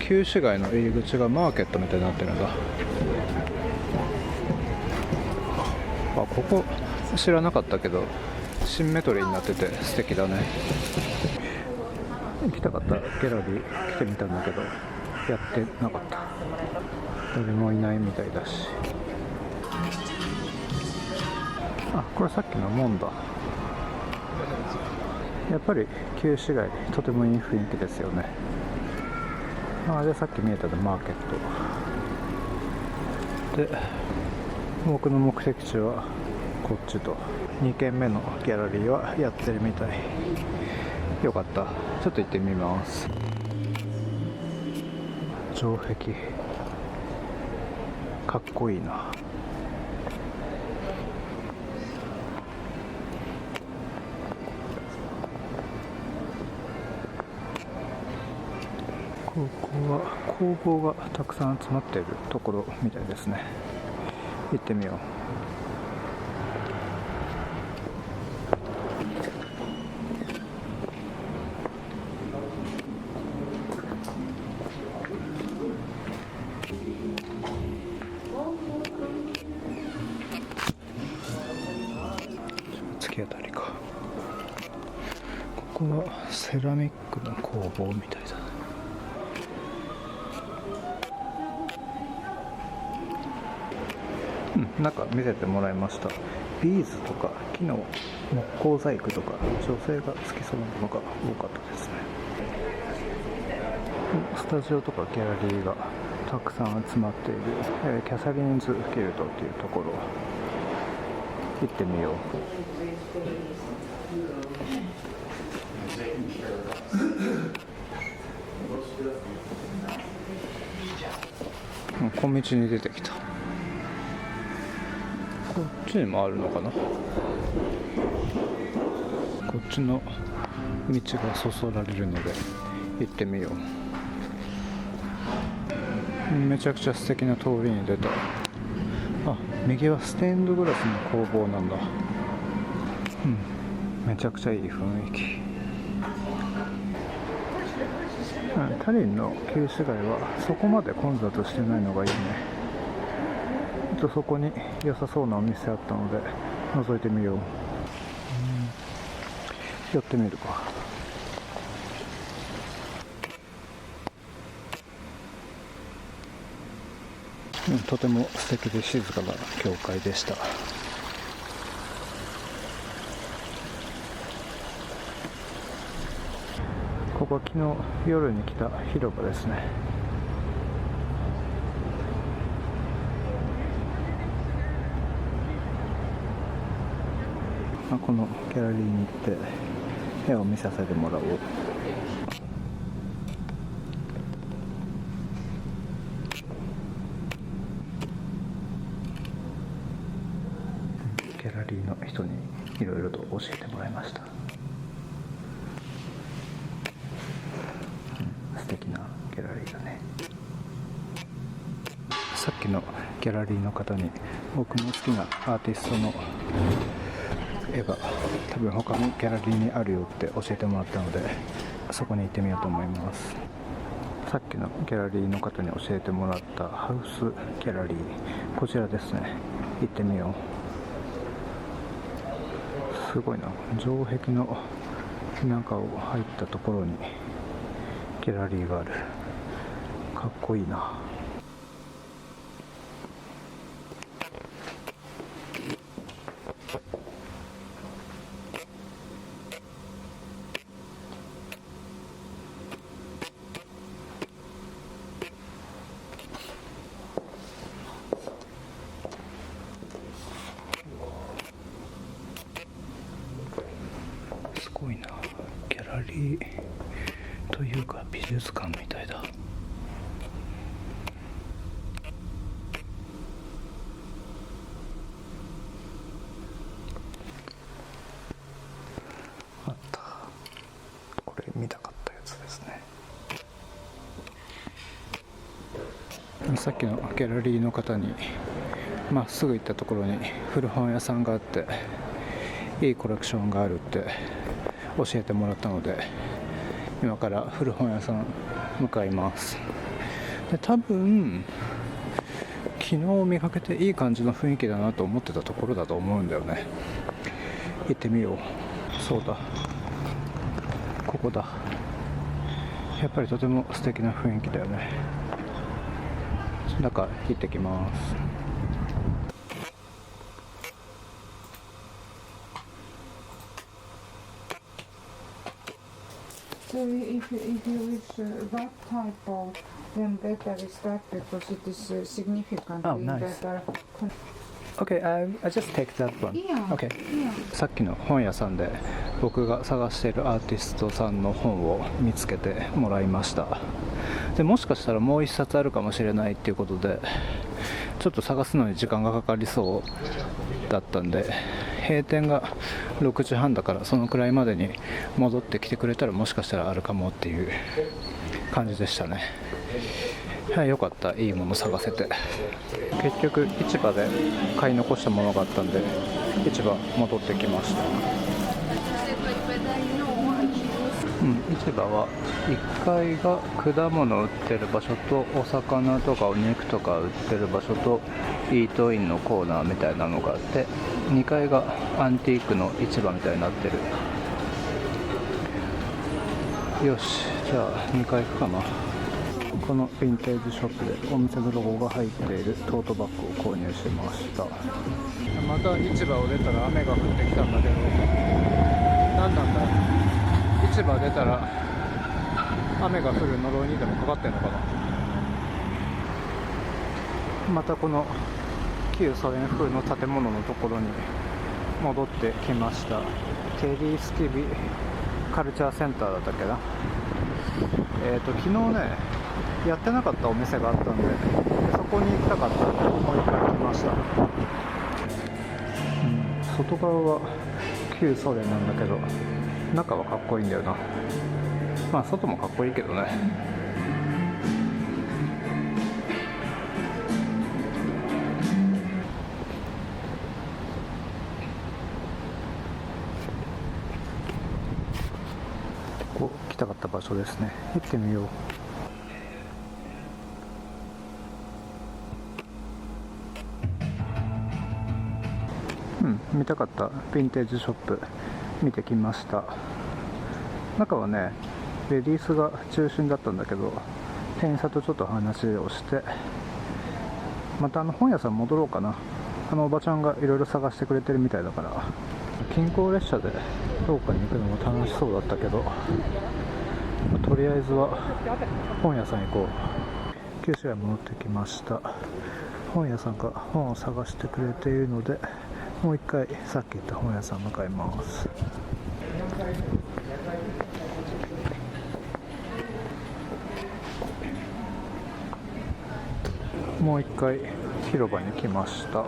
旧市街の入り口がマーケットみたいになってるんだ。あ、ここ知らなかったけどシンメトリーになってて素敵だね。行きたかったギャラリー来てみたんだけどやってなかった。誰もいないみたいだし。あ、これさっきの門だ。やっぱり旧市街とてもいい雰囲気ですよね。でさっき見えたのマーケットで、僕の目的地はこっちと2軒目のギャラリーはやってるみたい。よかった、ちょっと行ってみます。城壁かっこいいな。ここは工房がたくさん集まっているところみたいですね。行ってみよう。突き当たりか。ここはセラミックの工房みたいだ。中見せてもらいました。ビーズとか木の木工細工とか女性が好きそうなものが多かったですね。スタジオとかギャラリーがたくさん集まっている、キャサリンズ・ギルドというところ行ってみよう。小道に出てきた。こっちにもあるのかな。こっちの道がそそられるので行ってみよう。めちゃくちゃ素敵な通りに出た。あ、右はステンドグラスの工房なんだ。めちゃくちゃいい雰囲気。タリンの旧市街はそこまで混雑してないのがいいね。そこに良さそうなお店あったので覗いてみよう。寄ってみるか。とても素敵で静かな教会でした。ここは昨日夜に来た広場ですね。このギャラリーに行って絵を見させてもらおう。ギャラリーの人にいろいろと教えてもらいました。素敵なギャラリーだね。さっきのギャラリーの方に僕の好きなアーティストの絵が多分他のギャラリーにあるよって教えてもらったので、そこに行ってみようと思います。さっきのギャラリーの方に教えてもらったハウスギャラリー、こちらですね。行ってみよう。すごいな。城壁の中を入ったところにギャラリーがある。かっこいいな。すごいな。ギャラリーというか美術館みたいだ。あった。これ見たかったやつですね。さっきのギャラリーの方にまっすぐ行ったところに古本屋さんがあって、いいコレクションがあるって教えてもらったので、今から古本屋さん向かいます。で多分昨日見かけていい感じの雰囲気だなと思ってたところだと思うんだよね。行ってみよう。そうだ、ここだ。やっぱりとても素敵な雰囲気だよね。中行ってきます。So if you wish that type of, then better is that because it is significantly better. Okay, I just take that one. Yeah. Okay. Yeah. さっきの本屋さんで僕が探しているアーティストさんの本を見つけてもらいました。でもしかしたらもう一冊あるかもしれないっていうことで、ちょっと探すのに時間がかかりそうだったんで、閉店が6時半だからそのくらいまでに戻ってきてくれたらもしかしたらあるかもっていう感じでしたね。はい、よかった、いいもの探せて。結局市場で買い残したものがあったんで市場戻ってきました。市場は1階が果物を売ってる場所とお魚とかお肉とか売ってる場所とイートインのコーナーみたいなのがあって、2階がアンティークの市場みたいになってる。よし、じゃあ2階行くかな。このヴィンテージショップでお店のロゴが入っているトートバッグを購入しました。また市場を出たら雨が降ってきたんだけど、何なんだ、市場出たら雨が降る呪いにでもかかってんのかな。またこの旧ソ連風の建物のところに戻ってきました。ケリースキビカルチャーセンターだったっけな。昨日ねやってなかったお店があったんで、そこに行きたかったんでもう一回来ました。外側は旧ソ連なんだけど中はかっこいいんだよな。まあ外もかっこいいけどね。ここ来たかった場所ですね。行ってみよう。見たかったヴィンテージショップ見てきました。中はねレディースが中心だったんだけど、店員さんとちょっと話をして、また本屋さん戻ろうかな。おばちゃんがいろいろ探してくれてるみたいだから。近郊列車でどこかに行くのも楽しそうだったけど、とりあえずは本屋さん行こう。九州へ戻ってきました。本屋さんが本を探してくれているので、もう一回さっき言った本屋さん向かいます。もう一回広場に来ました。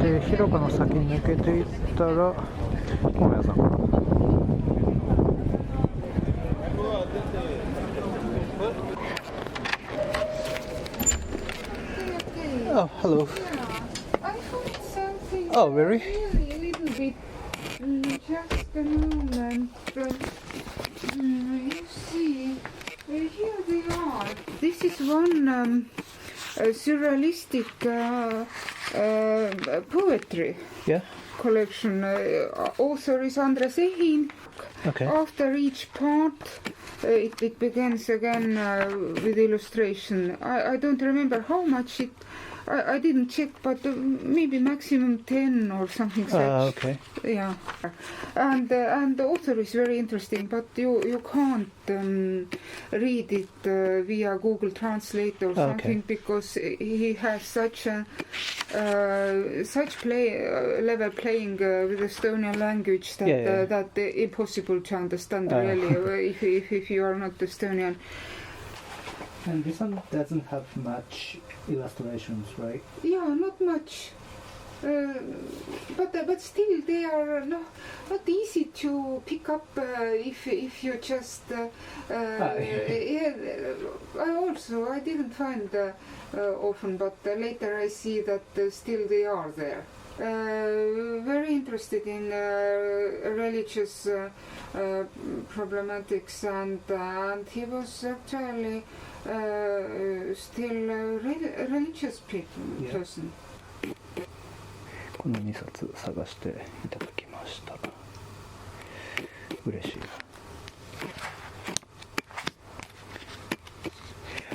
で広場の先に抜けていったら本屋さんかな。Oh, hello. I found something. Oh, really? Really, a little bit. Just a moment. You see, here they are. This is one surrealistic poetry Yeah. collection. Author is Andres Ehin. Okay. After each part, it begins again with illustration. I don't remember how much it. I didn't check, but maybe maximum 10 or something such. Okay. Yeah, and the author is very interesting, but you can't read it via Google Translate or something because he has such level playing with Estonian language that that impossible to understand really if you are not Estonian. And this one doesn't have much illustrations, right? Yeah, not much. But still they are not easy to pick up if you just yeah. I didn't find often, but later I see that still they are there. very interested in religious problematics, and he was actually still a religious person. この2冊探していただきました。嬉しい。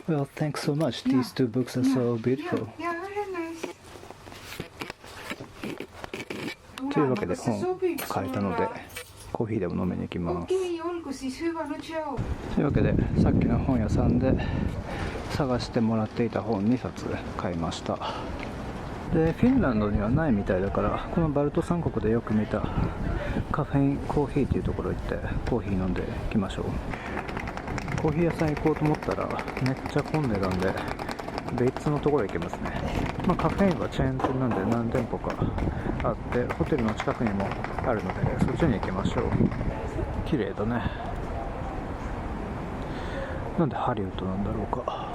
Well, thanks so much. These two books are so beautiful. Yeah, very nice. というわけで本買えたのでコーヒーでも飲みに行きます。というわけでさっきの本屋さんで探してもらっていた本2冊買いました。でフィンランドにはないみたいだから、このバルト三国でよく見たカフェインコーヒーというところ行ってコーヒー飲んできましょう。コーヒー屋さん行こうと思ったらめっちゃ混んでたんで別のところ行けますね。カフェインはチェーン店なんで何店舗かあってホテルの近くにもあるのでそっちに行きましょう。綺麗だね。なんでハリウッドなんだろうか。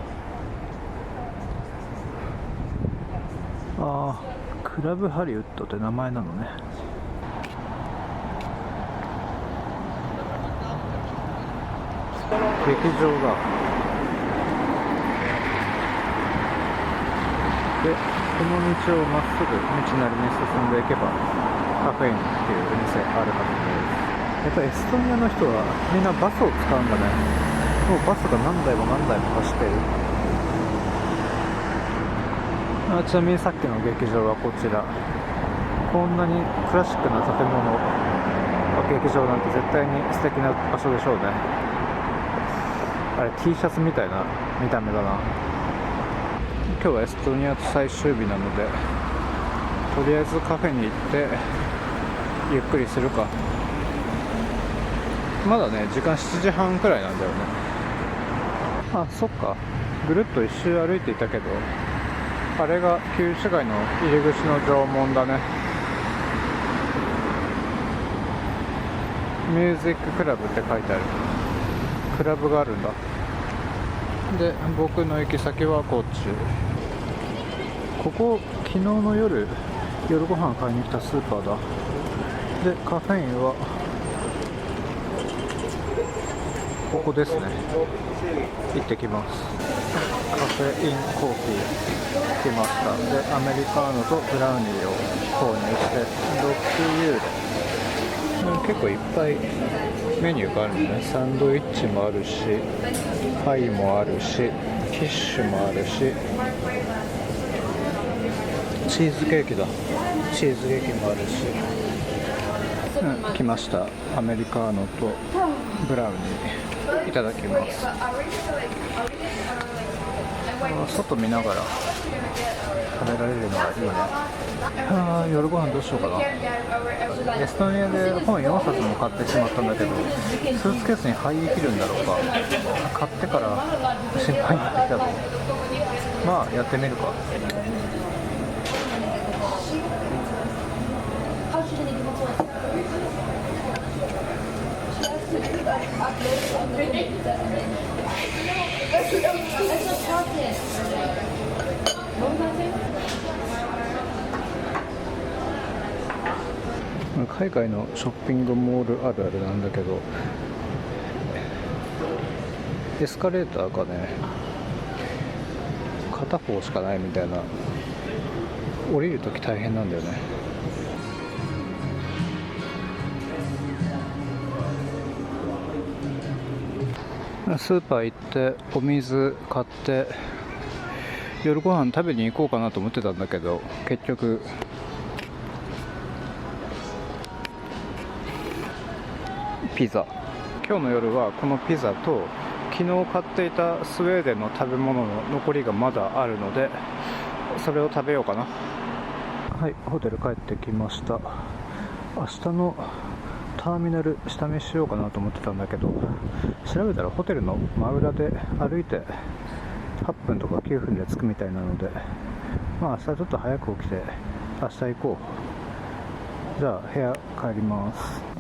クラブハリウッドって名前なのね。劇場だ。で、この道をまっすぐ道なりに進んでいけばカフェインっていう店あるはずです。やっぱりエストニアの人はみんなバスを使うんだね。もうバスが何台も何台も走っている。ちなみにさっきの劇場はこちら。こんなにクラシックな建物、劇場なんて絶対に素敵な場所でしょうね。あれ T シャツみたいな見た目だな。今日はエストニアと最終日なのでとりあえずカフェに行ってゆっくりするか。まだね時間7時半くらいなんだよね。そっか、ぐるっと一周歩いていたけどあれが旧市街の入り口の城門だね。ミュージッククラブって書いてある。クラブがあるんだ。で、僕の行き先はこっち。ここ昨日の夜ご飯買いに来たスーパーだ。で、カフェインはここですね。行ってきます。カフェインコーヒー来ました。で、アメリカーノとブラウニーを購入して6ユーロ。結構いっぱいメニューがあるんだね。サンドイッチもあるしパイもあるしキッシュもあるしチーズケーキだ。チーズケーキもあるし、来ました。アメリカーノとブラウニーいただきます。外見ながら食べられるのがいいね。夜ご飯どうしようかな。エストニアで本4冊も買ってしまったんだけどスーツケースに入りきるんだろうか。買ってから心配になってきたぞ。まあやってみるか。海外のショッピングモールあるあるなんだけどエスカレーターがね片方しかないみたいな。降りるとき大変なんだよね。スーパー行ってお水買って夜ご飯食べに行こうかなと思ってたんだけど結局ピザ。今日の夜はこのピザと昨日買っていたスウェーデンの食べ物の残りがまだあるのでそれを食べようかな。はい、ホテル帰ってきました。明日のターミナル下見しようかなと思ってたんだけど調べたらホテルの真裏で歩いて8分とか9分で着くみたいなので明日ちょっと早く起きて明日行こう。じゃあ部屋帰ります。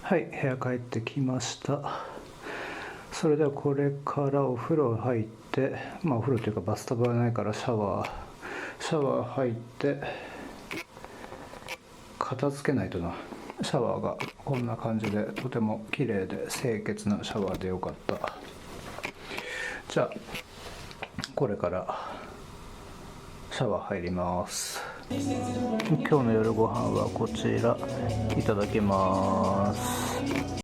はい、部屋帰ってきました。それではこれからお風呂入って、お風呂というかバスタブはないからシャワー入って片付けないとな。シャワーがこんな感じでとても綺麗で清潔なシャワーでよかった。じゃあこれからシャワー入ります。今日の夜ご飯はこちらいただきます。